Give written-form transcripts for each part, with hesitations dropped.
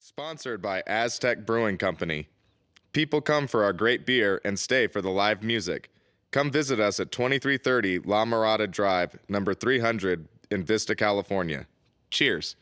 Sponsored by Aztec Brewing Company. People come for our great beer and stay for the live music. Come visit us at 2330 La Mirada Drive, number 300 in Vista, California. Cheers.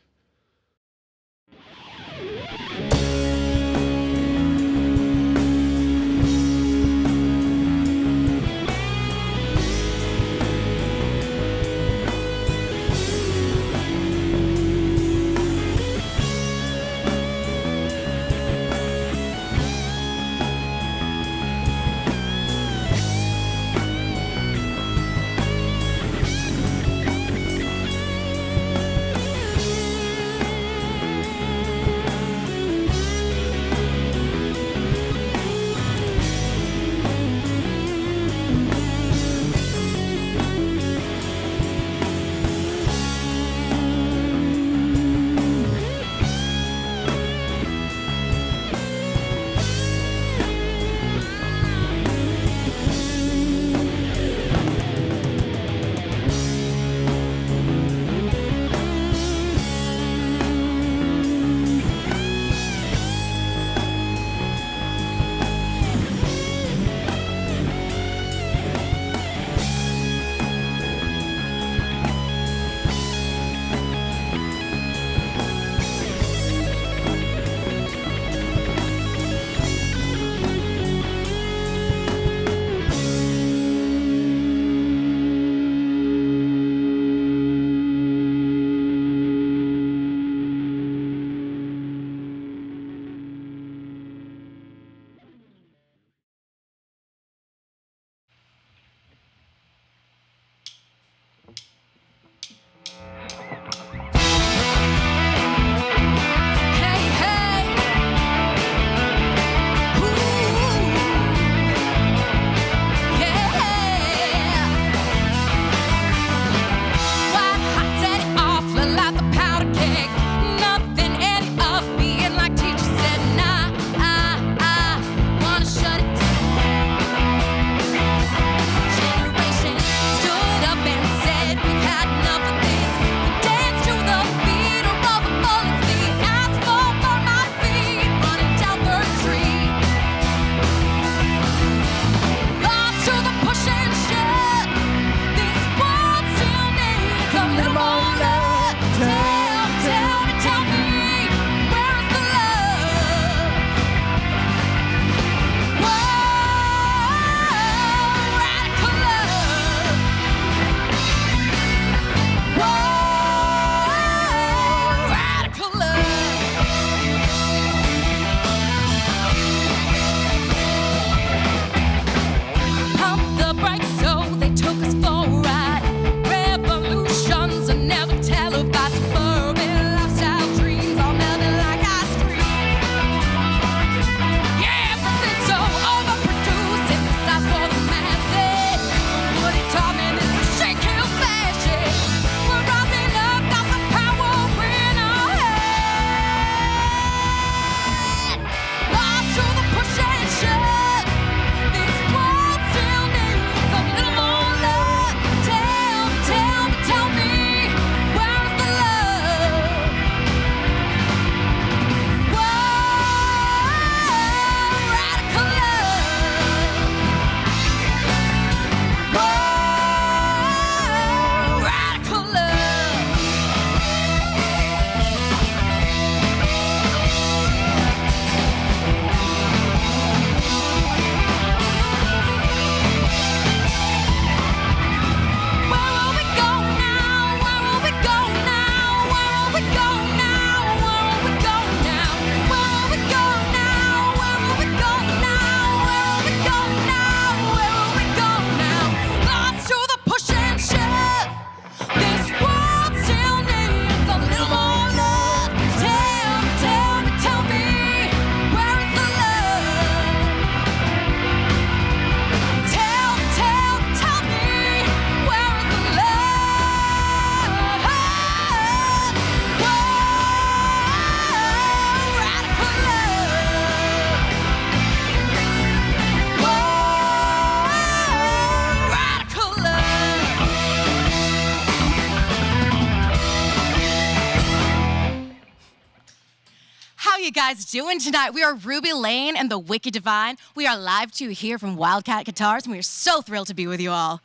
you guys doing tonight? We are Ruby, Layne, and the Wicked Divine. We are live to you here from Wildcat Guitars, and we are so thrilled to be with you all.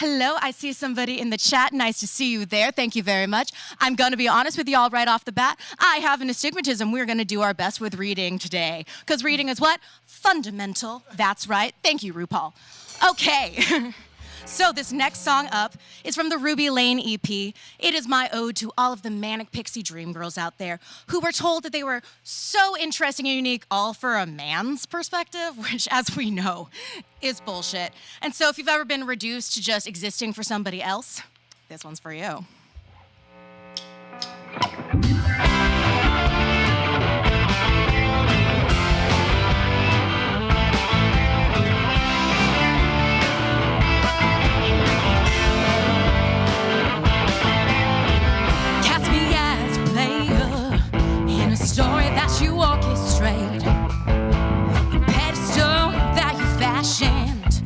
Hello, I see somebody in the chat. Nice to see you there. Thank you very much. I'm going to be honest with you all right off the bat. I have an astigmatism. We're going to do our best with reading today. Because reading is what? Fundamental. That's right. Thank you, RuPaul. Okay. So this next song up is from the Ruby Layne EP. It is my ode to all of the manic pixie dream girls out there who were told that they were so interesting and unique all for a man's perspective, which, as we know, is bullshit. And so if you've ever been reduced to just existing for somebody else, this one's for you. Story that you orchestrate, the pedestal that you fashioned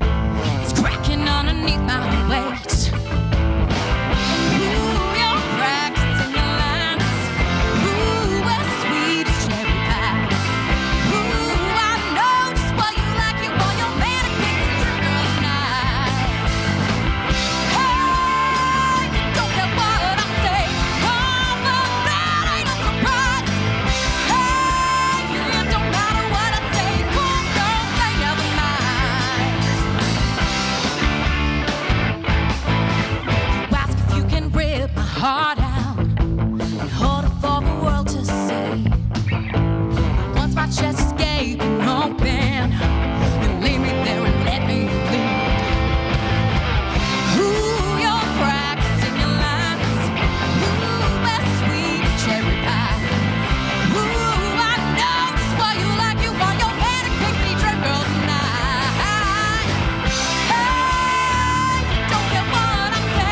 is cracking underneath my weight. Ooh, your cracks in the lines. Ooh, a sweet as cherry pie. Ooh, I know just what you like. You want your man to kick it your girl tonight. Hey, you don't care what I say. Oh, but that ain't no surprise. Heart out and hold it for the world to see. Once my chest is gaping open, then leave me there and let me bleed. Ooh, your cracks in your lines. Ooh, that sweet cherry pie. Ooh, I know just what you like. You want your head to kick me, dream girl tonight. Hey, you don't care what I say.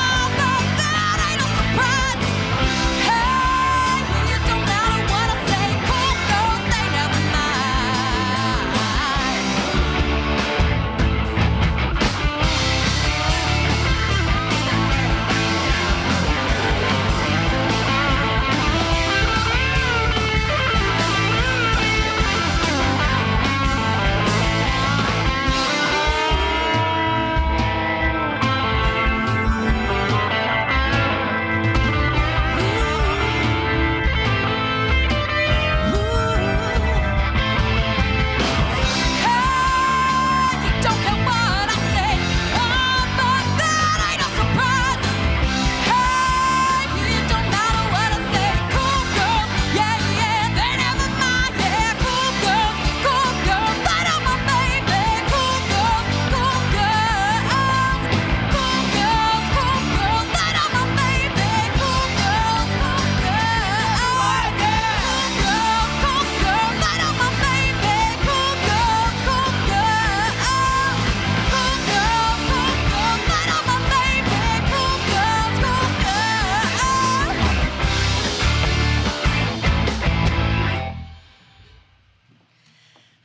Oh, no.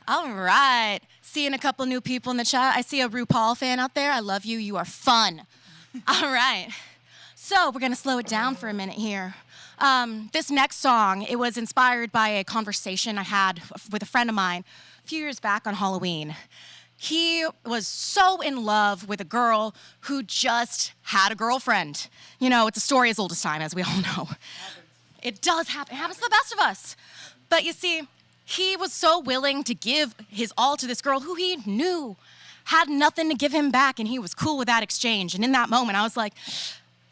All right. Seeing a couple new people in the chat. I see a RuPaul fan out there. I love you. You are fun. All right. So we're going to slow it down for a minute here. This next song, it was inspired by a conversation I had with a friend of mine a few years back on Halloween. He was so in love with a girl who just had a girlfriend. You know, it's a story as old as time, as we all know. It does happen. It happens to the best of us. But you see, he was so willing to give his all to this girl who he knew had nothing to give him back, and he was cool with that exchange. And in that moment, I was like,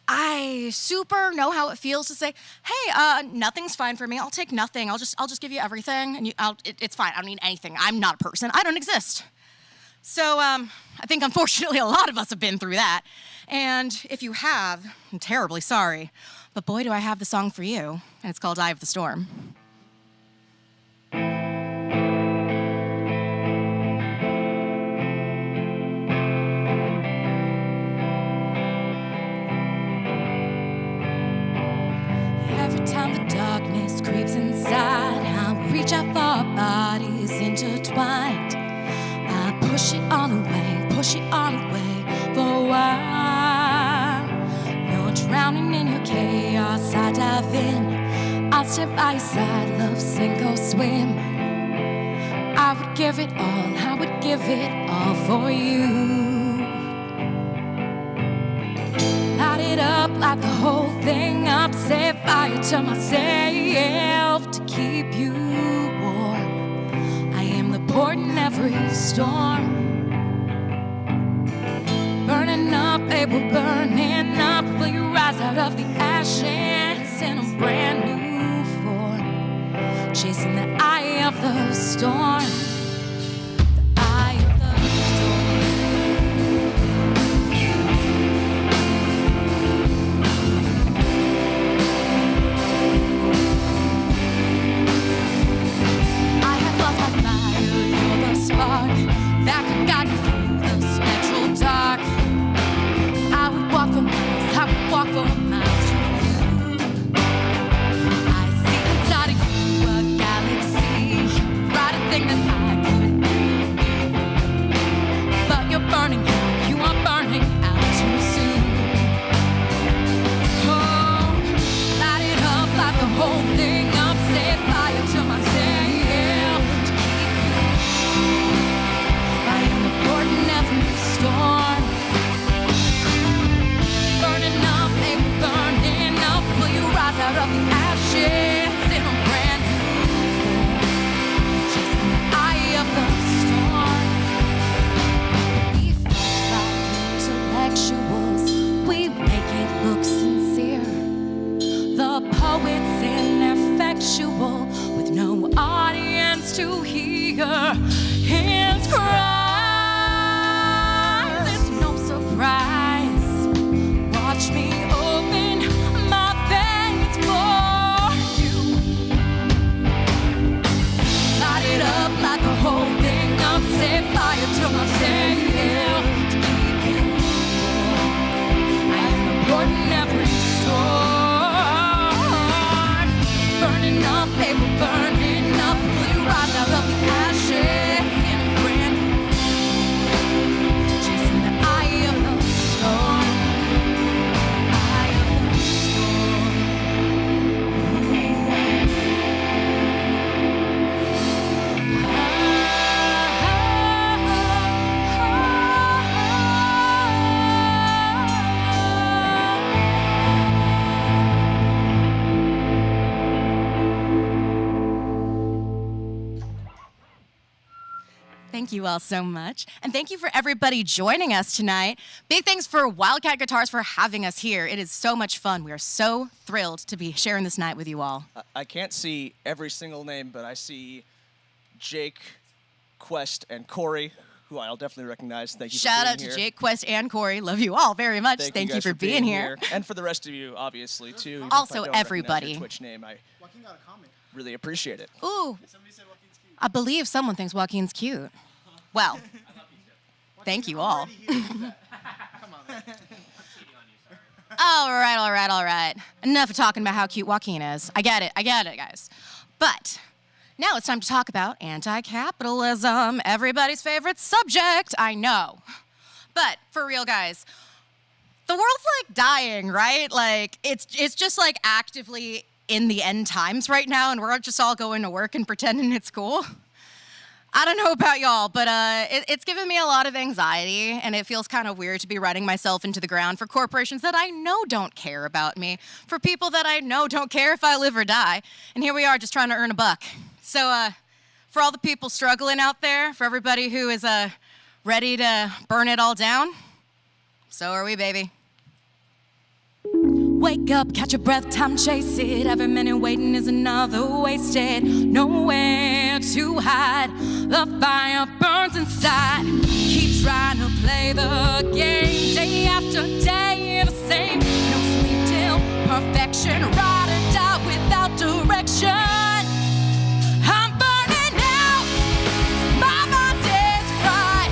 I super know how it feels to say, hey, nothing's fine for me. I'll take nothing. I'll just give you everything, and it's fine. I don't need anything. I'm not a person. I don't exist. So I think, unfortunately, a lot of us have been through that. And if you have, I'm terribly sorry. But boy, do I have the song for you, and it's called Eye of the Storm. Every time the darkness creeps inside, I reach out for our bodies intertwined. I push it all away for a while. You're drowning in your chaos, I dive in. I I'll stand by your side, love, sink or swim. I would give it all, I would give it all for you. Light it up, light the whole thing up. Set fire to myself to keep you warm. I am the port in every storm. Burning up, baby, burning up. Will you rise out of the ashes in a brand new form? Chasing the eye of the storm. The eye of the storm. I have lost my fire, you're the spark that could guide me through the spectral dark. I would walk for miles, I would walk for miles to you. I see inside of you a galaxy, brighter thing than I could ever be. But you're burning out, you are burning out too soon. Oh, light it up, light the whole thing up. Set fire to myself to keep you. I am the port in every storm. Burning up, baby, burning up. Will you rise out of the ashes in a brand new form? Chasing the eye of the storm. We fight like intellectuals, we make it look sincere. The poets ineffectual, with no audience to hear his cries. It's no surprise. Watch me open my veins for you. Light it up, light the whole thing up. Set fire to myself to keep you warm. I am the port in every storm. Burning up, baby, burning up. Will you rise out of the ashes in a brand new form? Chasing the eye of the storm. Eye of the storm. Thank you all so much. And thank you for everybody joining us tonight. Big thanks for Wildcat Guitars for having us here. It is so much fun. We are so thrilled to be sharing this night with you all. I can't see every single name, but I see Jake, Quest, and Corey, who I'll definitely recognize. Thank you for Shout being out to here. Jake, Quest, and Corey. Love you all very much. Thank you guys for being here. And for the rest of you, obviously, too. Even if Also, I don't recognize everybody. your Twitch name, I Joaquin got a comment. really appreciate it. Ooh, Somebody said Joaquin's cute. I believe someone thinks Joaquin's cute. Well, thank you all. Come on, man. All right. Enough of talking about how cute Joaquin is. I get it, guys. But now it's time to talk about anti-capitalism, everybody's favorite subject, I know. But for real, guys, the world's like dying, right? Like it's just like actively in the end times right now, and we're just all going to work and pretending it's cool. I don't know about y'all, but it's given me a lot of anxiety, and it feels kind of weird to be running myself into the ground for corporations that I know don't care about me, for people that I know don't care if I live or die, and here we are just trying to earn a buck. So for all the people struggling out there, for everybody who is ready to burn it all down, so are we, baby. Wake up, catch your breath, time chase it. Every minute waiting is another wasted. Nowhere to hide, the fire burns inside. Keep trying to play the game, day after day, the same. No sleep till perfection, ride or die without direction. I'm burning out, my mind is fried.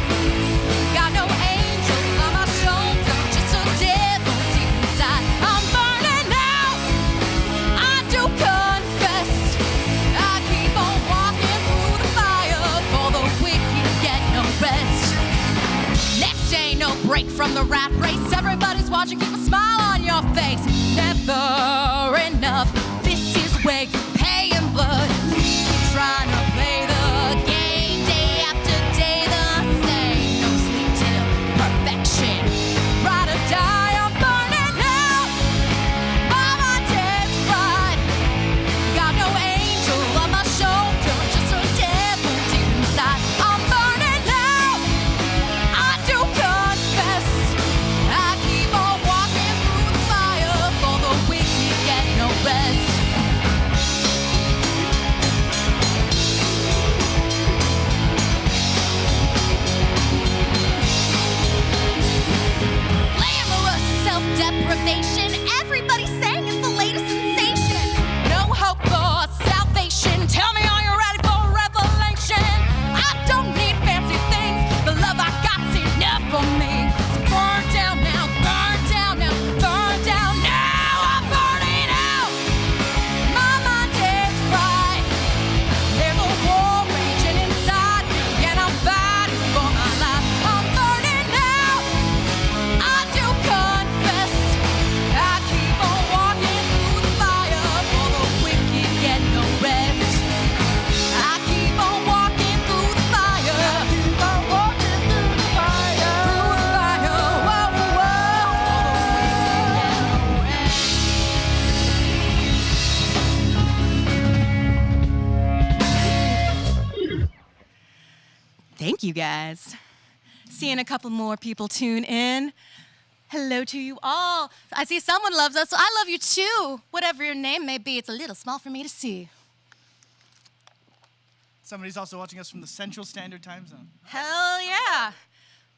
Got no angel on my shoulder, just a devil deep inside. I'm burning out, I do confess. I keep on walking through the fire, for the wicked get no rest. Next day, no break from the rat race. Everybody's watching, keep a smile on your face. Never enough, this is where you nation. Everybody sang it's the latest sensation. No hope for salvation. Tell me, are you ready for revelation? I don't need fancy things. The love I got's enough for me. So burn down now, burn down now, burn down now. I'm burning out. My mind is fried. There's a war raging inside me, and I'm fighting for my life. I'm burning out. I do confess. I keep on walking through the fire, for the wicked get no rest. I keep on walking through the fire. Keep on walking through the fire. Through the fire. Whoa, whoa. Thank you guys. Seeing a couple more people tune in. Hello to you all. I see someone loves us, so I love you too. Whatever your name may be, it's a little small for me to see. Somebody's also watching us from the Central Standard Time Zone. Hell yeah.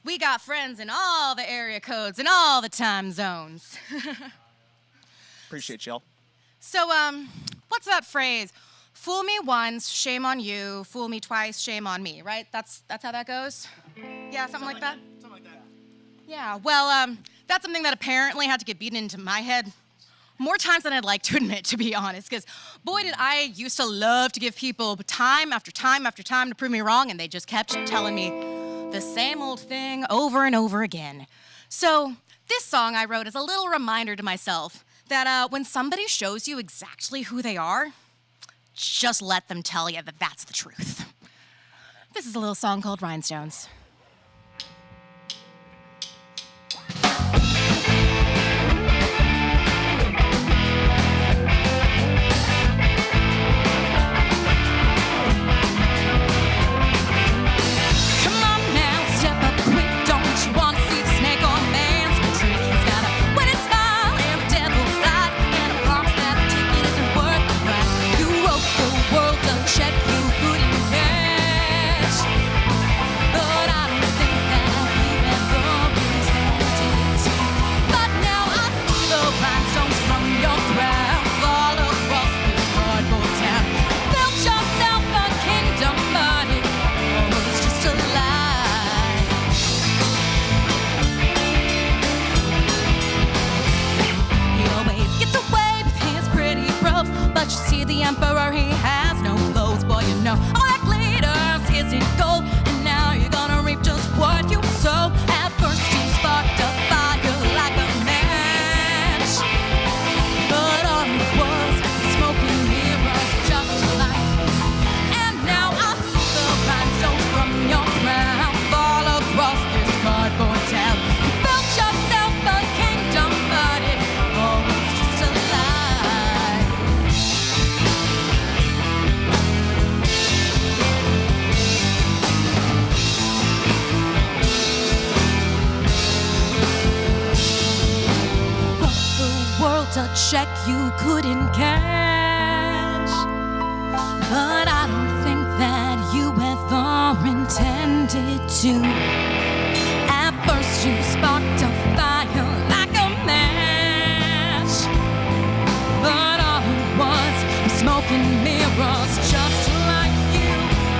We got friends in all the area codes and all the time zones. Appreciate y'all. So, what's that phrase? Fool me once, shame on you. Fool me twice, shame on me, right? That's how that goes? Yeah, something like that? Something like that. Yeah, well, that's something that apparently had to get beaten into my head more times than I'd like to admit, to be honest, because boy, did I used to love to give people time after time after time to prove me wrong, and they just kept telling me the same old thing over and over again. So this song I wrote is a little reminder to myself that when somebody shows you exactly who they are, just let them tell you that that's the truth. This is a little song called Rhinestones. Come on now, step up quick, don't you want to see the snake on man's trick? He's got a winning smile and a devil's eyes, and a promise that the ticket isn't worth the price. You wrote the world a check you couldn't cash, but I don't think that you ever intended to. But now I see the rhinestones from your crown fall across this cardboard town. Built yourself a kingdom, but it was just a lie. He always gets away with his pretty probes, but you see the emperor, he has no clothes. Boy, you know all that glitters isn't gold, and now you're gonna reap just what you sow. At first you sparked a fire like a match, but all it was smoking mirrors just like. And now I see the rhinestones from your crown fall across this cardboard town. You built yourself a kingdom, but it all was just a lie. Brought the world a check you couldn't cash, but I don't think that you ever intended to. At first you sparked a fire like a match, but all it was smoking mirrors just like you.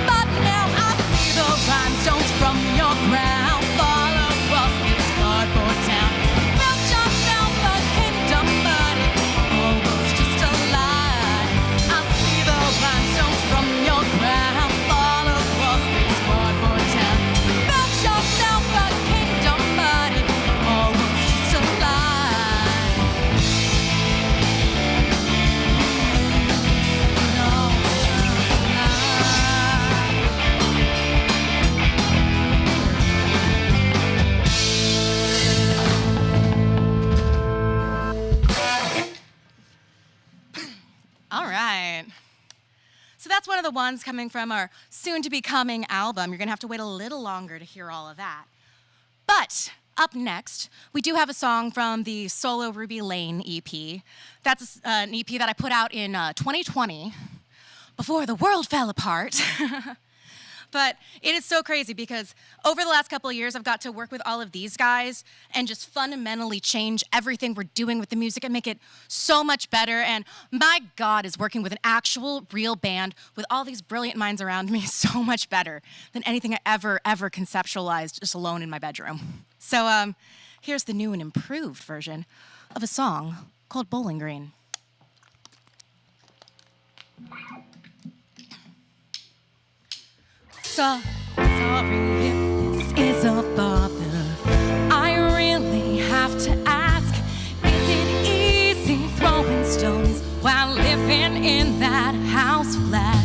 But now I see the rhinestones from your crown fall across this cardboard town. Built yourself a kingdom, but it all was just a lie. I see the rhinestones from your crown fall across this cardboard town. Built yourself a kingdom, but it all was just a lie. No, just a lie. All right. So that's one of the ones coming from our soon-to-be-coming album. You're going to have to wait a little longer to hear all of that. But up next, we do have a song from the Solo Ruby Layne EP. That's an EP that I put out in 2020, before the world fell apart. But it is so crazy because over the last couple of years, I've got to work with all of these guys and just fundamentally change everything we're doing with the music and make it so much better. And my God, is working with an actual real band with all these brilliant minds around me so much better than anything I ever conceptualized just alone in my bedroom. So here's the new and improved version of a song called Bowling Green. Sorry if this is a bother. I really have to ask, is it easy throwing stones while living in that house flat?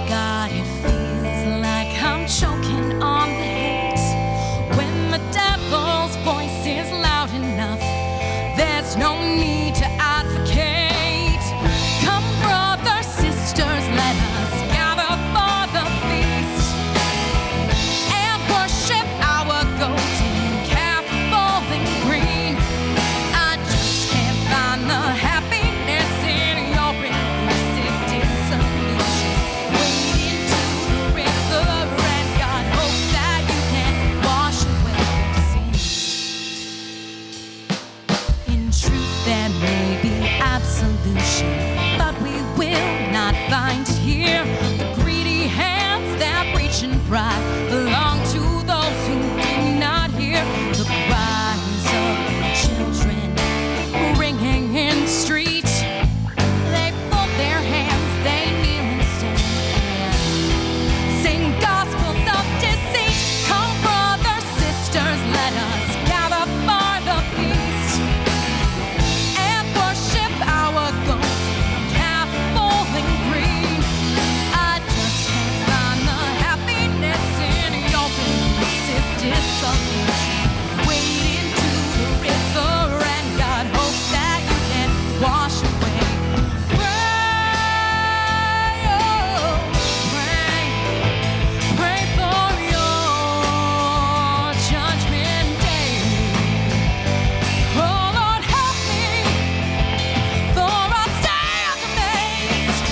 God, it feels like I'm choking on the hate. When the devil's voice is loud enough, there's no need to advocate. Come, brothers, sisters, let us gather for the feast and worship our golden calf bowling green. I just can't find the happiness in your elusive dissolution. Wading to the river, and God hope that you can wash away your sins. In truth, there may be absolution, but we will not find it here. The greedy hands that reach and pry belong to those who do not hear the cries of children ringing in the street. They fold their hands, they kneel and stand, sing gospels of deceit. Come, brothers, sisters, let us gather for the feast and worship our golden calf bowling green. I just can't find the happiness in your elusive dissolution. Wading to the river, and God hope that you can wash away. Pray, oh, pray for your judgment day. Oh Lord, help me, for I stand amazed,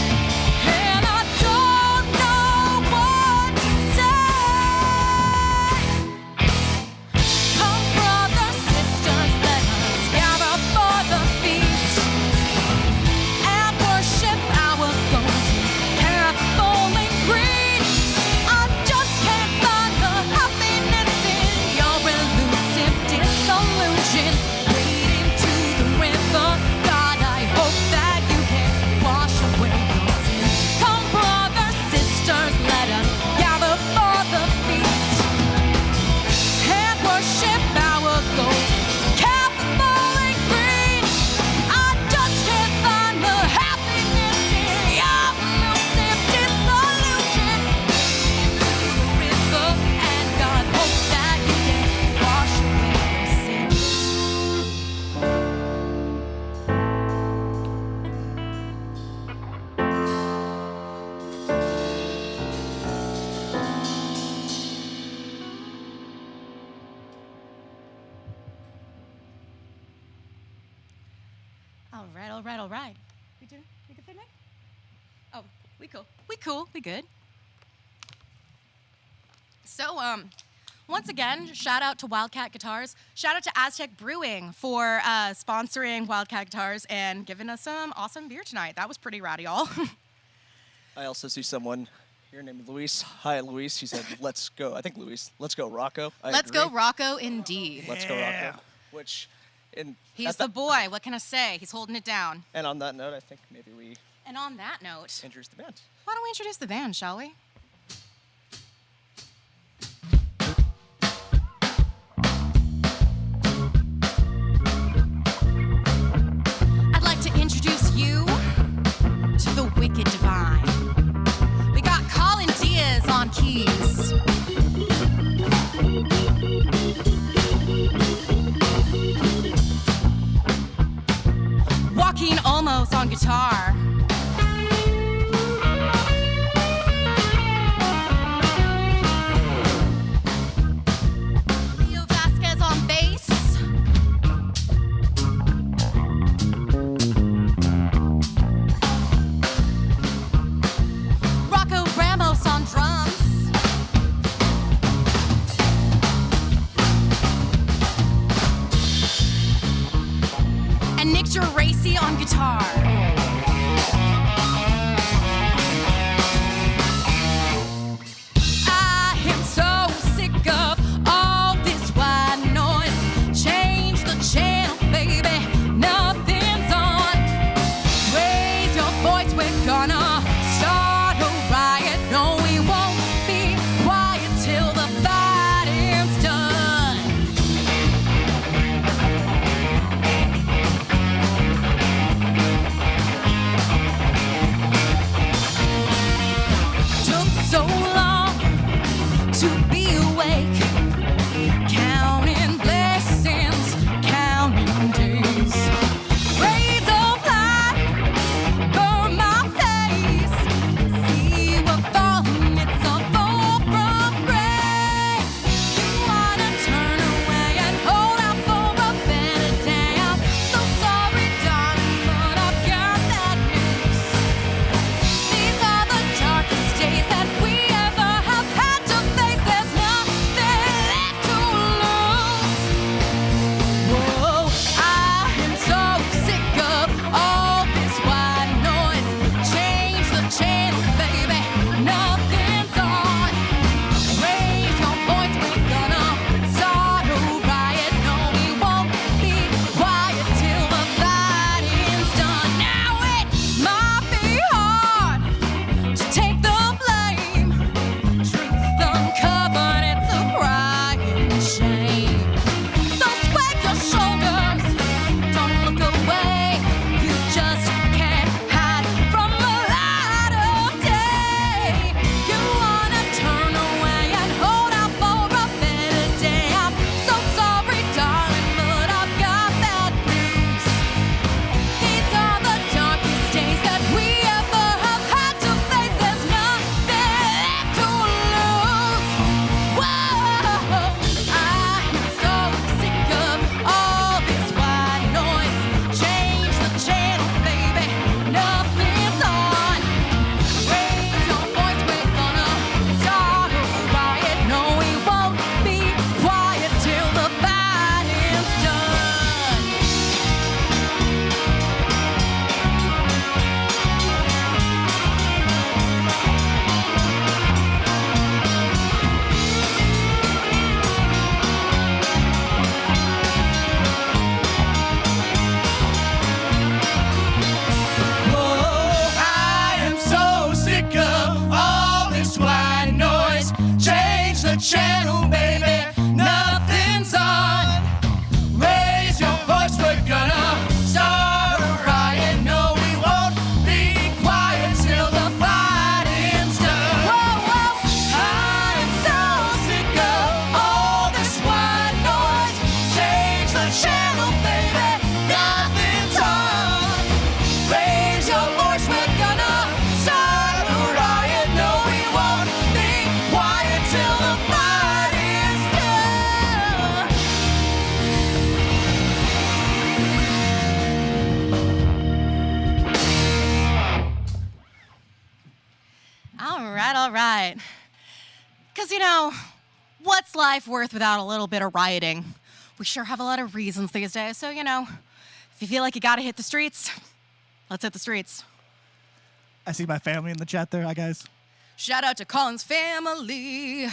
and I don't know what to say. Come, brothers, sisters, let us gather for the feast and worship our golden calf bowling green. I just can't find the happiness in your elusive dissolution. Wading to the river, God, I hope that you can wash away your sins. Come, brothers, sisters, let us gather for the feast and worship our golden calf bowling green. I just can't find the happiness in your elusive dissolution. The river, and God hope that you can wash away your sins. All right. We good there, Nick? Oh, we cool, we good. So, once again, shout out to Wildcat Guitars. Shout out to Aztec Brewing for sponsoring Wildcat Guitars and giving us some awesome beer tonight. That was pretty rowdy, y'all. I also see someone here named Luis. Hi, Luis. He said, let's go. I think Luis, let's go Rocco. Let's go Rocco, indeed. Let's go Rocco. Which, He's the boy. What can I say? He's holding it down. and on that note, I think maybe we And on that note, introduce the band. why don't we introduce the band, shall we? I'd like to introduce you to the Wicked Divine. We got Colin Diaz on keys. Joaquin Olmos on guitar. Leo Vasquez on bass. Rocco Ramos on drums. and Nick Geraci on guitar. I am so sick of all this white noise. Change the channel, baby. Nothing's on. Raise your voice, we're gonna start a riot. No, we won't be quiet till the fighting's done. Took so long to be awake, counting blessings, counting days. Rays of light burn my face. See we're falling, it's a fall from grace. You wanna turn away and hold out for a better day. I'm so sorry, darling, but I've got that news. These are the darkest days that we ever have had to face. There's nothing left to lose. Whoa, I am so sick of all this white noise. Change the channel, baby. Nothing's on. Raise your voice, we're gonna start a riot. No, we won't be quiet till the fighting's done. Now it might be hard to take the blame. Truth uncovered, it's a crying shame. So square your shoulders, don't look away. You just can't hide from the light of day. You wanna turn away and hold out for a better day. I'm so sorry, darling, but I've got bad news. These are the darkest days that we ever have had to face. There's nothing left to lose. Whoa, I'm so sick of all this white noise. Change the channel, baby. Nothing's on. Raise your voice, we're gonna start a riot. No, we won't be quiet till the fighting's done. Oh, I am so sick of all this white noise. Change the channel, baby. Nothing's on. Raise your voice, we're gonna start a riot. No, we won't be quiet till the fighting's done. Whoa, whoa. I am so sick of all this white noise. Change the channel, baby. Nothing's on. Raise your voice, we're gonna start a riot. No, we won't be quiet till the fighting's done. All right. Because, what's life worth without a little bit of rioting? We sure have a lot of reasons these days. So, if you feel like you gotta hit the streets, let's hit the streets. I see my family in the chat there. Hi, guys. Shout out to Colin's family.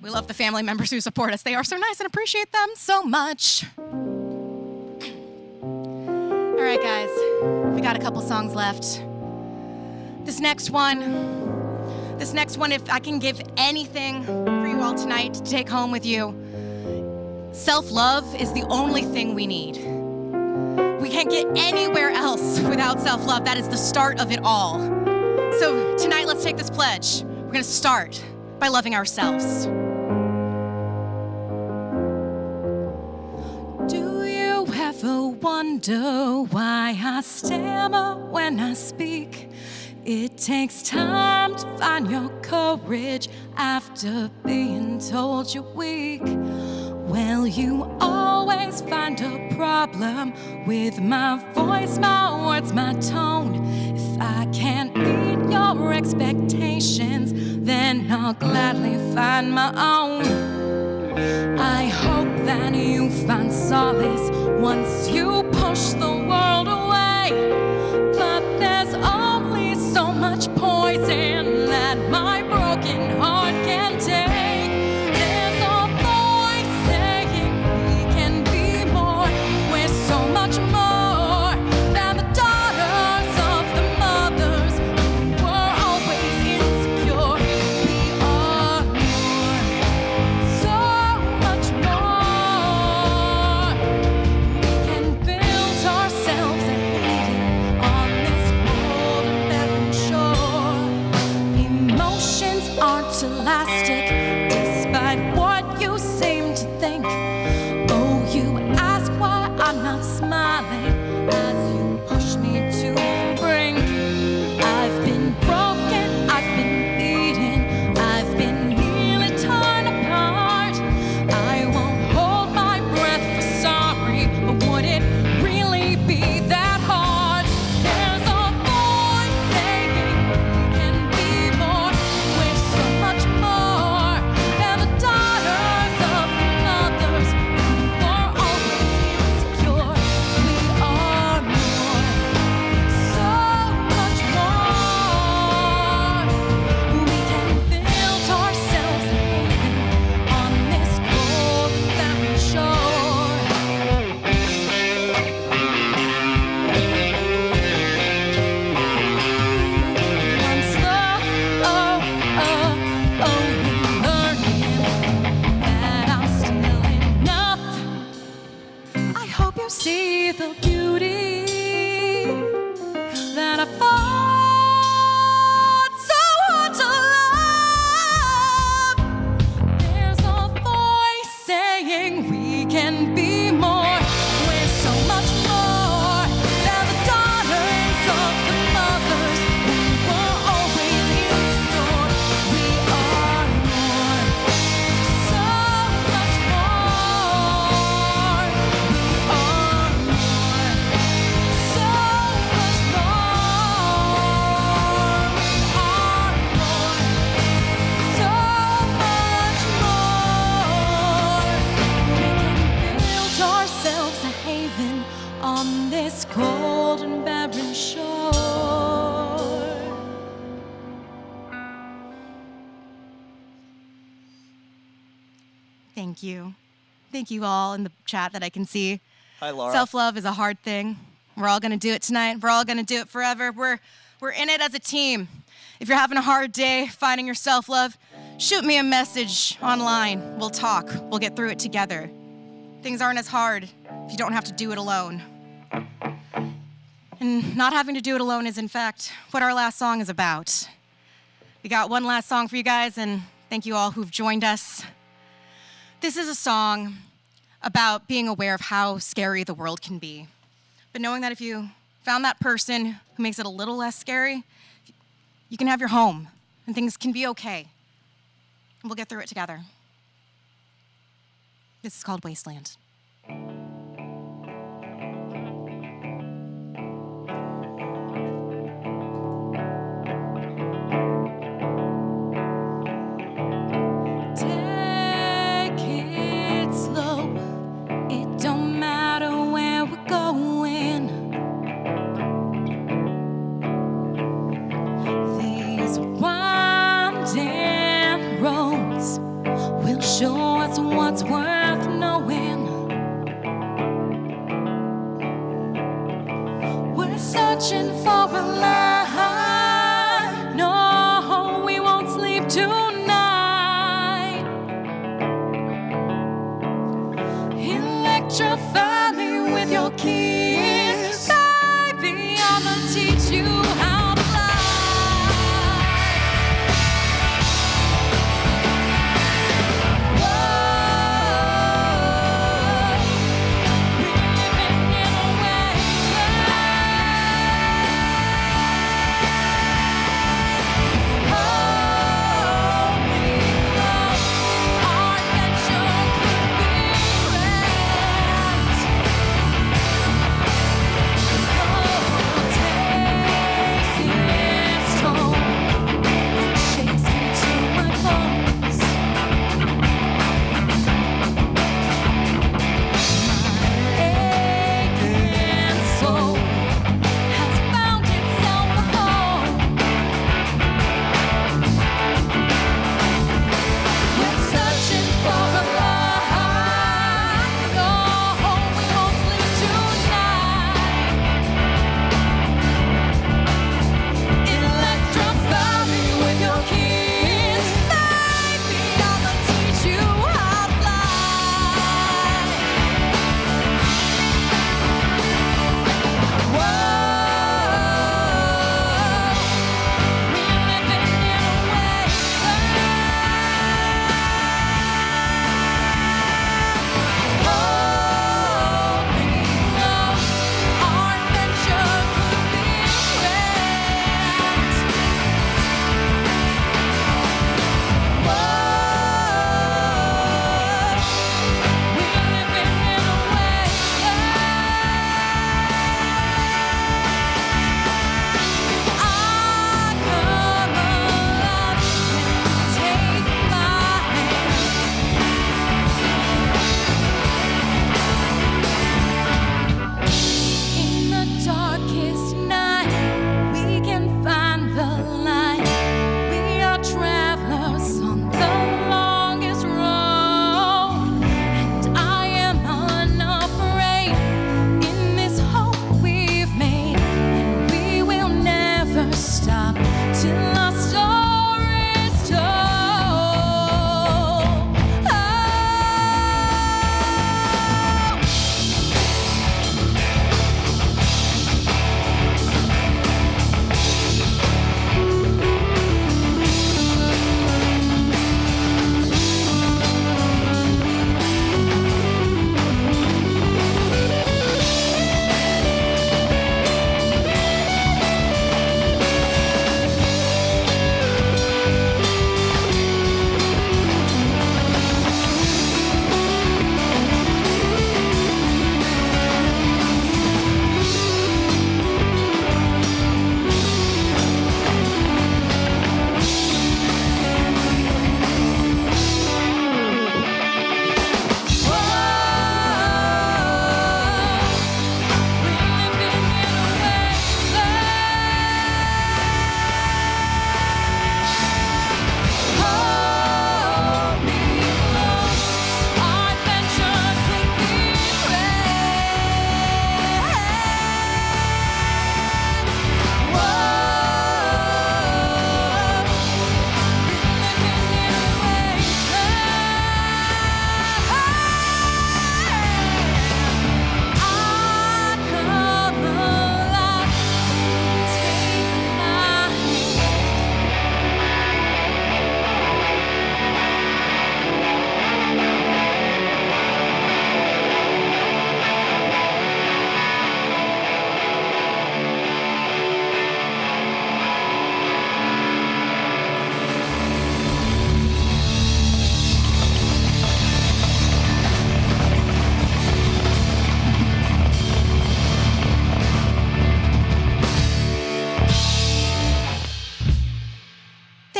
We love the family members who support us. They are so nice and appreciate them so much. All right, guys. We got a couple songs left. This next one, if I can give anything for you all tonight to take home with you, self-love is the only thing we need. We can't get anywhere else without self-love. That is the start of it all. So tonight, let's take this pledge. We're gonna start by loving ourselves. Do you ever wonder why I stammer when I speak? It takes time to find your courage after being told you're weak. Well, you always find a problem with my voice, my words, my tone. If I can't meet your expectations, then I'll gladly find my own. I hope that you find solace once you push the world away. But there's only so much poison that my broken heart can take. There's a voice saying we can be more. We're so much more than the daughters of the mothers who were always insecure. We are more, so much more. We can build ourselves a haven on this cold and barren shore. Emotions aren't elastic, despite what you seem to think. Oh, you ask why I'm not smiling as you push me to the brink. I've been broken, I've been beaten, I've been nearly torn apart. I won't hold my breath for sorry, but would it really be that hard? There's a voice saying we can be more. We're so much more than the daughters of the mothers who were always insecure. We are more, so much more. We can build ourselves a haven on this cold and barren shore. I'm slowly learning that I'm still enough. I hope you see the beauty that I fought so hard to love. There's a voice saying we can be more. We're so much more than the daughters of the mothers who were always insecure. We are more, so much more. We are more, so much more. We are more, so much more. We can build ourselves a haven on this cold and barren shore. Thank you. Thank you all in the chat that I can see. Hi, Laura. Self-love is a hard thing. We're all gonna do it tonight. We're all gonna do it forever. We're in it as a team. If you're having a hard day finding your self-love, shoot me a message online. We'll talk. We'll get through it together. Things aren't as hard if you don't have to do it alone. And not having to do it alone is, in fact, what our last song is about. We got one last song for you guys, and thank you all who've joined us. This is a song about being aware of how scary the world can be, but knowing that if you found that person who makes it a little less scary, you can have your home, and things can be okay. And we'll get through it together. This is called Wasteland. Take it slow. It don't matter where we're going. These winding roads will show us what's worth knowing. We're searching for a light. No, we won't sleep tonight. Electrify me with your kiss, baby. I'ma teach you how to fly. Whoa, we're living in a wasteland.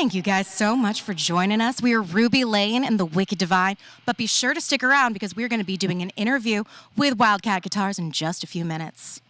Thank you guys so much for joining us. We are Ruby Layne and the Wicked Divine, but be sure to stick around because we're going to be doing an interview with Wildcat Guitars in just a few minutes.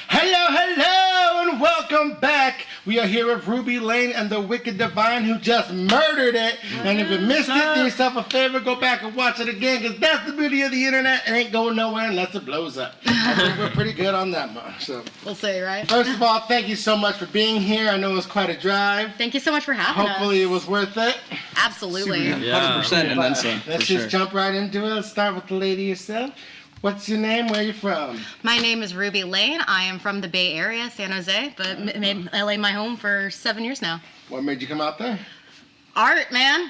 Hello, and welcome back. We are here with Ruby Layne and the Wicked Divine, who just murdered it. And if you missed it, do yourself a favor, go back and watch it again, because that's the beauty of the internet. It ain't going nowhere unless it blows up. I think we're pretty good on that much. So, We'll see, right? first of all, thank you so much for being here. I know it was quite a drive. Thank you so much for having Hopefully us. it was worth it. Absolutely. 100% and then some. Let's for just sure. jump right into it. Let's start with the lady herself. What's your name? Where are you from? My name is Ruby Layne. I am from the Bay Area, San Jose, but made LA my home for 7 years now. What made you come out there? Art, man.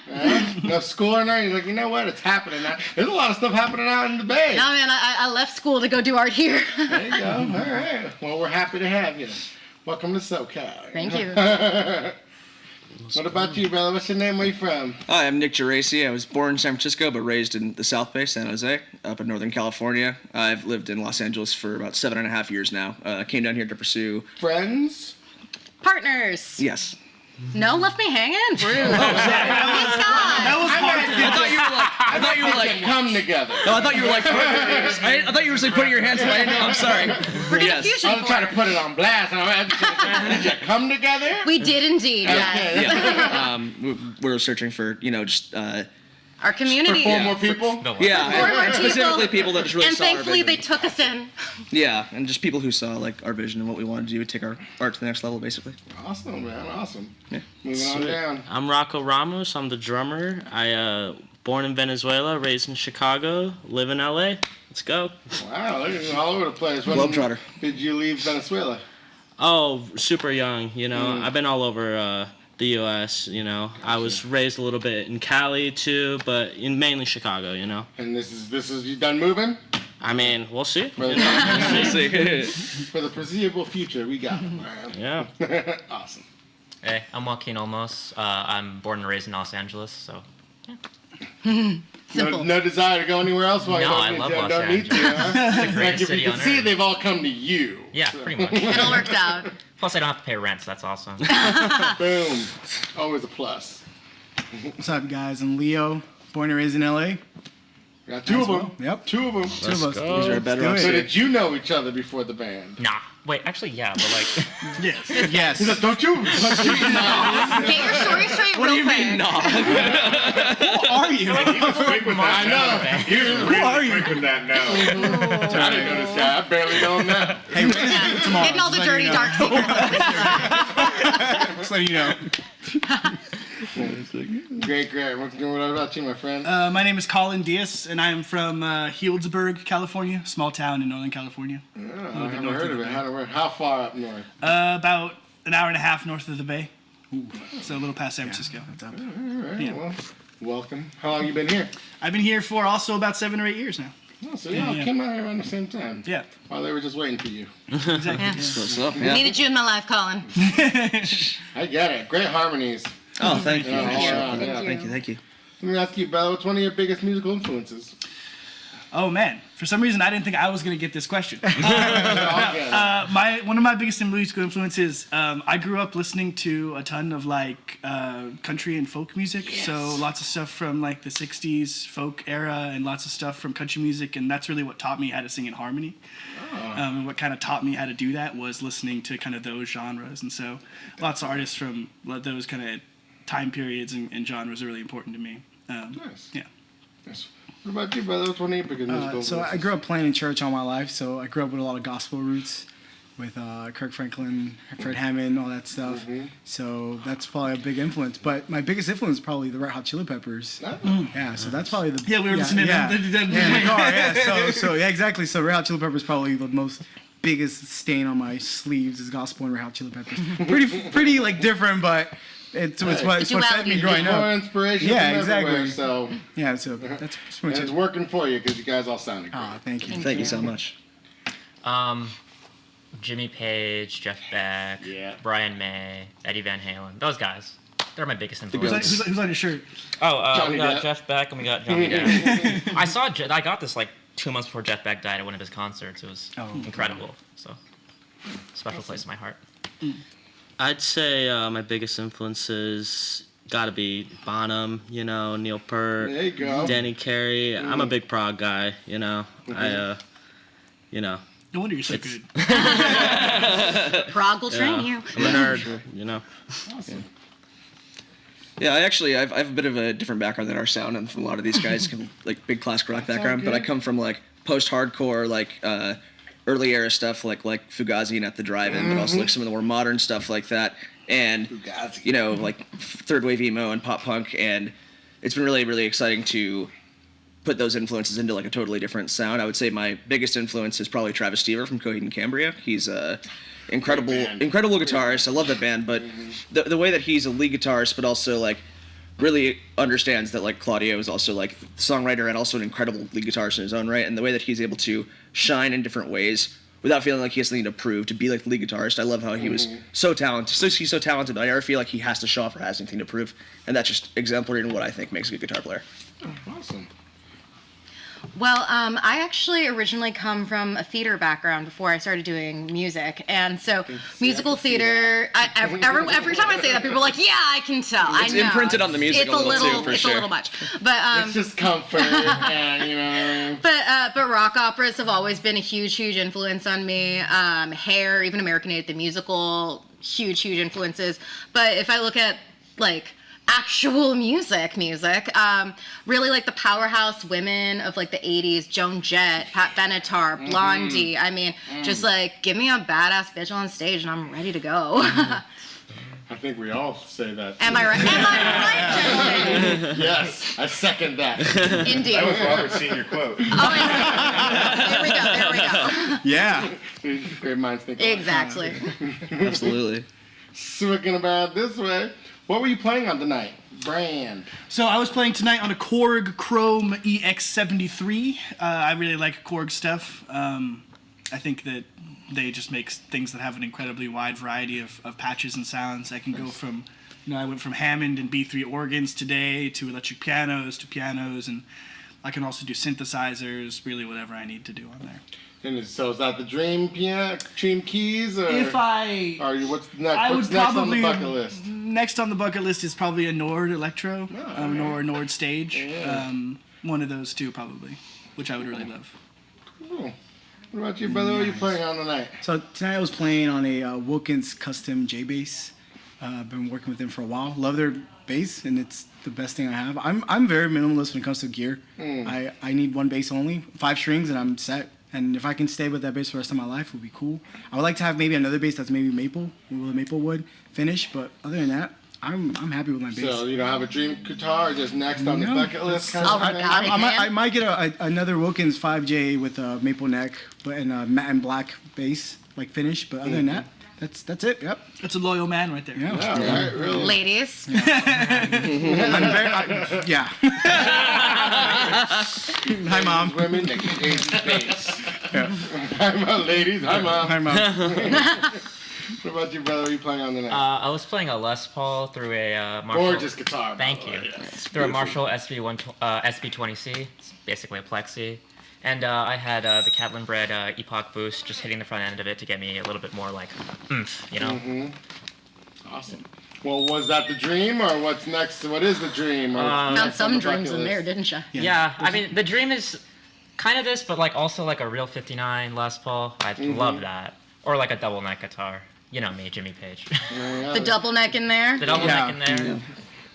No school or nothing? You're like, you know what? It's happening now. There's a lot of stuff happening out in the Bay. No, man, I left school to go do art here. There you go. All right. Well, we're happy to have you. Welcome to SoCal. Thank you. What about you, brother? What's your name? Where you from? Hi, I'm Nick Geraci. I was born in San Francisco, but raised in the South Bay, San Jose, up in Northern California. I've lived in Los Angeles for about 7.5 years now. Came down here to pursue. Friends? Partners. Yes. No, left me hanging? Rude. He's gone. I thought you were like. Come together. No, I thought you were like. I thought you were just like putting your hands up. I didn't know. I'm sorry. We're doing Yes. fusion I'm for trying it. to put it on blast. Did you come together? We did indeed, yes. Okay. Yeah. We're searching for just. Our community. For four more people? Yeah, Four more and specifically people that just really and saw our thankfully vision. they took us in. Yeah, and just people who saw like our vision and what we wanted to do, take our art to the next level, basically. Awesome, man. Awesome. Yeah. Moving on down. I'm Rocco Ramos. I'm the drummer. I born in Venezuela, raised in Chicago, live in LA. Let's go. Wow, look at you all over the place. When Globetrotter. did you leave Venezuela? Oh, super young. I've been all over the U.S. I was raised a little bit in Cali too, but mainly Chicago. And this is you done moving? I mean, we'll see. For the, We'll see. for the foreseeable future, we got it, man. Yeah. Awesome. Hey, I'm Joaquin Olmos. I'm born and raised in Los Angeles, so Simple. No desire to go anywhere else while you No, don't I need love to. Los Don't need to, huh? it's the Like greatest if you city can on see, earth. they've all come to you. Yeah, So. pretty much. It all worked out. Plus, I don't have to pay rent, so that's awesome. Boom. Always a plus. What's up, guys? I'm Leo, born and raised in LA. Got two of them. Yep. Two of them. Two of us. These are better do off. it. So did you know each other before the band? Nah. Wait, actually, yeah, but like. Yes. Yes. He's like, don't you? Get your story straight What do real you quick. mean, no? Who are you? I know. Who are you? Quick with that now. I didn't know this guy. I barely know him now. Hey, we're gonna do it tomorrow. Getting all the Just letting dirty, you know. dark secrets. Just letting you know. Great. What about you, my friend? My name is Colin Diaz, and I am from Healdsburg, California, small town in Northern California. I haven't heard of it. How far up north? About an hour and a half north of the Bay. So a little past San Francisco. What's up? All right. Yeah. Well, welcome. How long you been here? I've been here for also about 7 or 8 years now. Oh, so y'all came out here around the same time. Yeah. While they were just waiting for you. Exactly. Yeah. What's up? Yeah. Needed you in my life, Colin. I get it. Great harmonies. Oh, thank you. Yeah, Thank you. all around, Thank you. Thank you. Let me ask you, Bella, what's one of your biggest musical influences? Oh man, for some reason I didn't think I was gonna get this question. Okay. One of my biggest musical influences. I grew up listening to a ton of like country and folk music. So lots of stuff from like the '60s folk era, and lots of stuff from country music, and that's really what taught me how to sing in harmony. And what kind of taught me how to do that was listening to kind of those genres, and so lots of artists from those kind of time periods and genres are really important to me. Nice. Yeah. Nice. What about you, brother? What's one of your biggest musical So influences? I grew up playing in church all my life. So I grew up with a lot of gospel roots, with Kirk Franklin, Fred Hammond, all that stuff. So that's probably a big influence. But my biggest influence is probably the Red Hot Chili Peppers. Yeah, so that's probably the Yeah, we were listening to them. in the car. Yeah, so yeah, exactly. So Red Hot Chili Peppers probably the most biggest stain on my sleeves is gospel and Red Hot Chili Peppers. Pretty like different, but. It's what fed me growing More up. inspiration Yeah, from exactly. everywhere, so Yeah, so that's pretty much it's it. working for you because you guys all sounded great. Ah, thank you. Thank you so much. Jimmy Page, Jeff Beck, Yeah. Brian May, Eddie Van Halen. Those guys. They're my biggest Who's influences. on your shirt? Oh, Johnny we got Depp. Jeff Beck and we got Johnny Depp. I got this like 2 months before Jeff Beck died at one of his concerts. It was incredible. So, special place in my heart. I'd say my biggest influences gotta be Bonham, Neil Peart, There you go. Danny Carey. I'm a big prog guy, No wonder you're so good. Prague will train you. I'm a nerd, Awesome. Yeah, I've a bit of a different background than our sound, and from a lot of these guys come like big classic rock background, but I come from like post-hardcore, like early era stuff like Fugazi and At the Drive-In, but also like some of the more modern stuff like that, and Fugazi. like third wave emo and pop punk, and it's been really, really exciting to put those influences into like a totally different sound. I would say my biggest influence is probably Travis Stever from Coheed and Cambria. He's a incredible guitarist. I love that band, but the way that he's a lead guitarist, but also like really understands that like Claudio is also like the songwriter and also an incredible lead guitarist in his own right, and the way that he's able to shine in different ways without feeling like he has something to prove to be like the lead guitarist. I love how he was so talented. He's so talented, but I never feel like he has to show off or has anything to prove, and that's just exemplary in what I think makes a good guitar player. Awesome. Well, I actually originally come from a theater background before I started doing music, and so musical theater. Every time I say that, people are like, "Yeah, I can tell." It's I know. imprinted on the music it's a little too, for it's sure. a little much, but It's just comfort and But rock operas have always been a huge influence on me. Hair, even American Idiot the musical, huge influences. But if I look at like actual music, really like the powerhouse women of like the 80s, Joan Jett, Pat Benatar, Blondie. I mean, just like give me a badass bitch on stage and I'm ready to go. I think we all say that. Am I right? Am I right, gentlemen? Yes, I second that. Indeed. That was Robert's senior quote. Oh, there we go. Yeah. Great minds think alike. Exactly. Absolutely. Swicking about this way. What were you playing on tonight? Brand. So I was playing tonight on a Korg Chrome EX73. I really like Korg stuff. I think that they just make things that have an incredibly wide variety of patches and sounds. I can go from, I went from Hammond and B3 organs today to electric pianos, and I can also do synthesizers, really whatever I need to do on there. And so is that the dream keys? Or If I... Or what's next? I What's would next on probably the bucket list? Next on the bucket list is probably a Nord Electro, or Nord Stage. Yeah. one of those two probably, which I would really love. Cool. What about you, brother? What are you playing on tonight? So tonight I was playing on a Wilkins custom J bass. I've been working with them for a while. Love their bass, and it's the best thing I have. I'm very minimalist when it comes to gear. I need one bass only, 5 strings, and I'm set. And if I can stay with that bass for the rest of my life, it would be cool. I would like to have maybe another bass that's maybe maple, with a maple wood finish. But other than that, I'm happy with my bass. So you don't have a dream guitar, or just next on the bucket list kind Oh, of thing? I might get another Wilkins 5J with a maple neck, but and a matte and black bass like finish. But other than that, that's it. Yep. That's a loyal man right there. Yeah. Yeah, right, really. Ladies. Yeah. Hi, Mom. Women that get Daisy bass. Hi, Mom, ladies. Hi, Mom. Hi, Mom. What about you, brother? What are you playing on tonight? I was playing a Les Paul through a Marshall. Gorgeous guitar. by Thank the you. way, yes. Through a Marshall SB20C. It's basically a plexi. And I had the Catlin Bred Epoch Boost, just hitting the front end of it to get me a little bit more like oomph, you know? Awesome. Well, was that the dream, or what's next? What is the dream? Or Found next on some the dreams bucket in there, list? didn't you? Yeah, I mean, the dream is kind of this, but like also like a real 59 Les Paul. I love that. Or like a double neck guitar. You know me, Jimmy Page. Yeah, The double neck in there. The double neck in there. Yeah.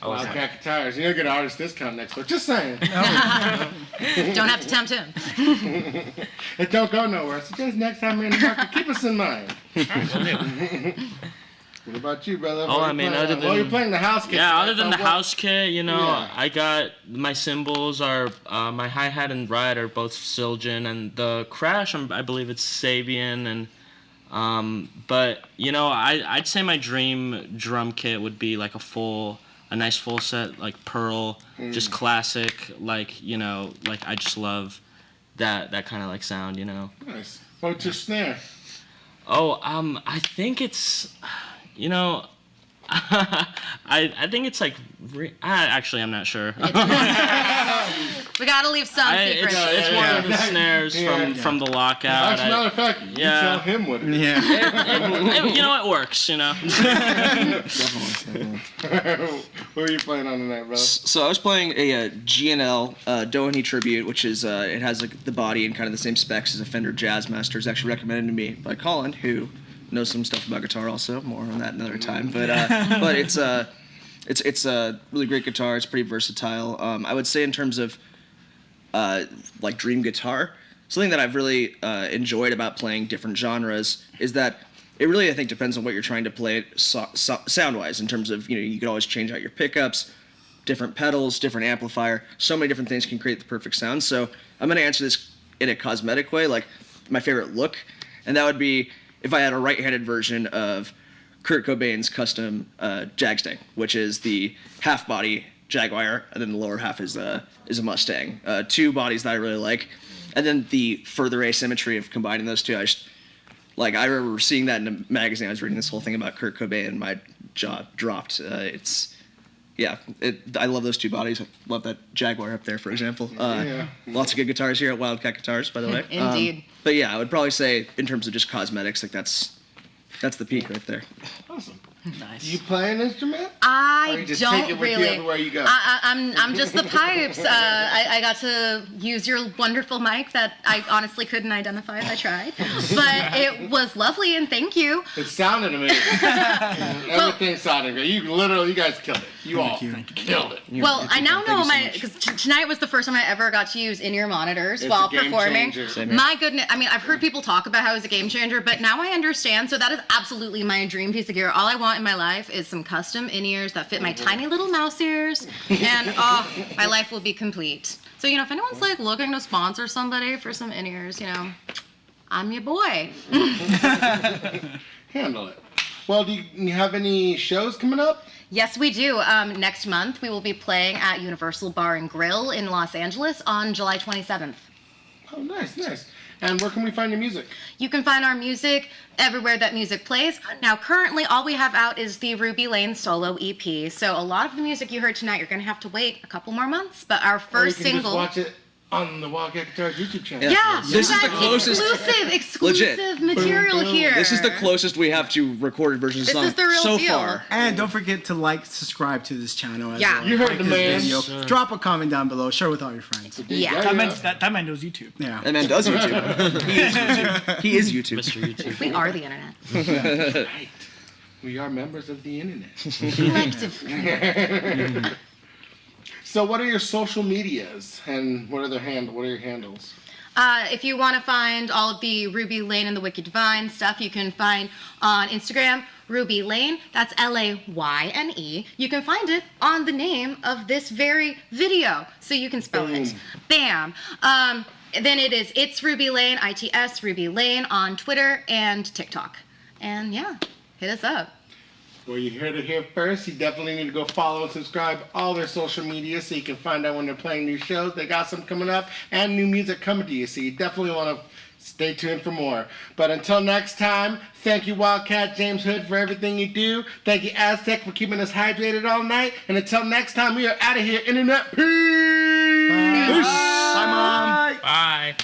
Oh, is Wildcat guitars. You're gonna get an artist discount next week. Just saying. Don't have to tempt him. It don't go nowhere. So just next time we're in the market, keep us in mind. What about you, brother? Oh, I mean, other well, you're than playing the house kit. yeah, right? other than the What- house kit, you know, Yeah. I got my cymbals are my hi hat and ride are both Siljan, and the crash I believe it's Sabian, and but you know I'd say my dream drum kit would be like a nice full set like Pearl, just classic, like you know, like I just love that kind of like sound, you know. Nice. What's your snare? Oh, I think it's, you know, I think it's like, actually, I'm not sure. We gotta leave some secrets. It's one of the snares from the lockout. As a matter of fact, you tell him what it is. Yeah. You know, it works, you know. What are you playing on tonight, brother? So I was playing a GNL Doheny Tribute, which is it has like the body and kind of the same specs as a Fender Jazzmaster. It's actually recommended to me by Colin, who knows some stuff about guitar also. More on that another time. But it's a really great guitar. It's pretty versatile. I would say in terms of like dream guitar, something that I've really enjoyed about playing different genres is that it really, I think, depends on what you're trying to play sound-wise, in terms of, you know, you could always change out your pickups, different pedals, different amplifier. So many different things can create the perfect sound. So I'm going to answer this in a cosmetic way, like my favorite look, and that would be if I had a right-handed version of Kurt Cobain's custom Jag-Stang, which is the half-body Jaguar, and then the lower half is a Mustang. 2 bodies that I really like. And then the further asymmetry of combining those two, I remember seeing that in a magazine. I was reading this whole thing about Kurt Cobain, and my jaw dropped. I love those 2 bodies. I love that Jaguar up there, for example. Lots of good guitars here at Wildcat Guitars, by the way. Indeed. But yeah, I would probably say in terms of just cosmetics, like that's the peak right there. Awesome. Nice. You play an instrument? Or I you just don't take it with you really. everywhere you go? I'm just the pipes. I got to use your wonderful mic that I honestly couldn't identify if I tried, but it was lovely and thank you. It sounded amazing. Everything sounded great. You guys killed it. You all killed it. Well, I now know because tonight was the first time I ever got to use in-ear monitors It's while a game performing. changer. My goodness, I mean, I've heard people talk about how it's a game changer, but now I understand. So that is absolutely my dream piece of gear. All I want in my life is some custom in-ears that fit my tiny little mouse ears, and my life will be complete. So, you know, if anyone's like looking to sponsor somebody for some in-ears, you know, I'm your boy. Handle it. Well, do you have any shows coming up? Yes, we do. Next month, we will be playing at Universal Bar and Grill in Los Angeles on July 27th. Oh, nice. And where can we find your music? You can find our music everywhere that music plays. Now, currently, all we have out is the Ruby Layne solo EP. So a lot of the music you heard tonight, you're going to have to wait a couple more months. But our Or you first can single... just watch it on the Wildcat Guitars YouTube channel. Yeah, This you is the guys, closest- exclusive Legit. material here. This is the closest we have to recorded versions of This the song is the real so deal. far. And don't forget to subscribe to this channel as Yeah. well. You heard Like the this man. video. Sure. Drop a comment down below. Share with all your friends. Yeah. That man knows YouTube. Yeah. That man does YouTube. He is YouTube. He is YouTube. Mr. YouTube. We are the internet. Right. We are members of the internet. Collective. So, what are your social medias, and what are your handles? If you want to find all of the Ruby Layne and the Wicked Divine stuff, you can find on Instagram, Ruby Layne. That's Layne. You can find it on the name of this very video, so you can spell it. Bam. Then it's Ruby Layne, ITS Ruby Layne on Twitter and TikTok. And yeah, hit us up. Well, you heard it here first. You definitely need to go follow and subscribe all their social media so you can find out when they're playing new shows. They got some coming up and new music coming to you, so you definitely want to stay tuned for more. But until next time, thank you, Wildcat James Hood, for everything you do. Thank you, Aztec, for keeping us hydrated all night. And until next time, we are out of here. Internet. Peace. Bye, Mom. Bye.